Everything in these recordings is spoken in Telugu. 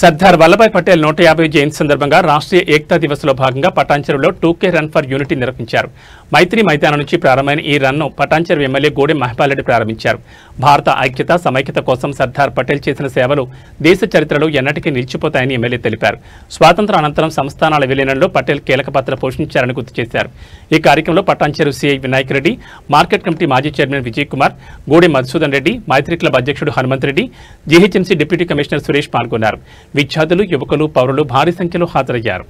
సర్దార్ వల్లభాయ్ పటేల్ 150 జయంతి సందర్భంగా రాష్ట్రీయ ఏకతా దివస్ లో భాగంగా పటాన్చెరులో 2K రన్ ఫర్ యూనిటీ నిర్వహించారు. మైత్రి మైదానం నుంచి ప్రారంభమైన ఈ రన్ను పటాన్చెరు ఎమ్మెల్యే గూడెం మహిపాల్రెడ్డి ప్రారంభించారు. భారత ఐక్యత సమైక్యత కోసం సర్దార్ పటేల్ చేసిన సేవలు దేశ చరిత్రలో ఎన్నటికీ నిలిచిపోతాయని ఎమ్మెల్యే తెలిపారు. స్వాతంత్ర అనంతరం సంస్థానాల విలీనంలో పటేల్ కీలక పాత్ర పోషించారని గుర్తు చేశారు. ఈ కార్యక్రమంలో Patancheru CI Vinayak Reddy, market committee మాజీ చైర్మన్ విజయ్ కుమార్, గూడెం మధుసూదన్ రెడ్డి, మైత్రి క్లబ్ అధ్యక్షుడు Hanumanth Reddy, GHMC deputy commissioner Suresh పాల్గొన్నారు. విద్యార్థులు, యువకులు, పౌరులు భారీ సంఖ్యలో హాజరయ్యారు.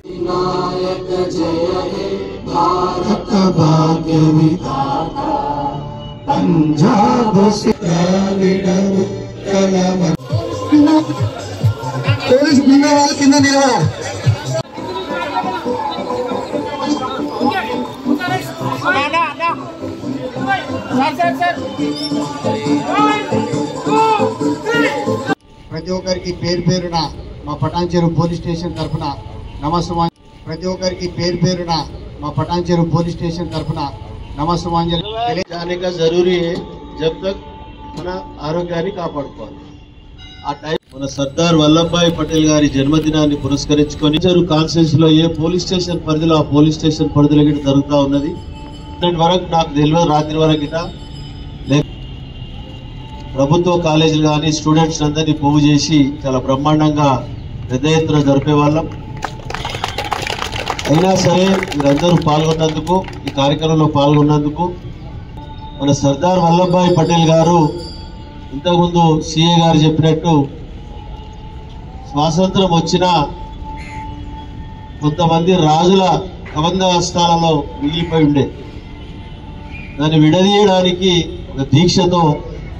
ప్రతి ఒక్కరికి పేరు పేరున మా పటాన్చెరు పోలీస్ స్టేషన్ తరఫున నమస్సుమాంజలి. ప్రతి ఒక్కరికి పేరు పేరున మా पटानचेरू पुलिस स्टेशन तरफुना नमस्सुमांजलि जाने का जरूरी है जब तक मन आरोग्याన్ని కాపాడుకోవాలి. ఆ టైం మన సర్దార్ వల్లభాయ్ పటేల్ గారి జన్మదినాన్ని పురస్కరించుకొని చెరు కాన్స్టిట్యూన్సీ లో ఏ పోలీస్ స్టేషన్ పరిధిలో ఆ పోలీస్ స్టేషన్ పరిధిలో గిట జరుగుతా ఉన్నది. ఇప్పటి వరకు నాకు తెలియదు, రాత్రి వరకు గిట ప్రభుత్వ కాలేజీలు కానీ స్టూడెంట్స్ అందరినీ పోగు చేసి చాలా బ్రహ్మాండంగా పెద్ద ఎత్తున జరిపే వాళ్ళం. అయినా సరే మీరందరూ పాల్గొన్నందుకు, ఈ కార్యక్రమంలో పాల్గొన్నందుకు మన సర్దార్ వల్లభాయ్ పటేల్ గారు ఇంతకుముందు సిఏ గారు చెప్పినట్టు స్వాతంత్రం వచ్చిన కొంతమంది రాజుల కబంధ స్థానంలో మిగిలిపోయి ఉండే దాన్ని విడదీయడానికి ఒక దీక్షతో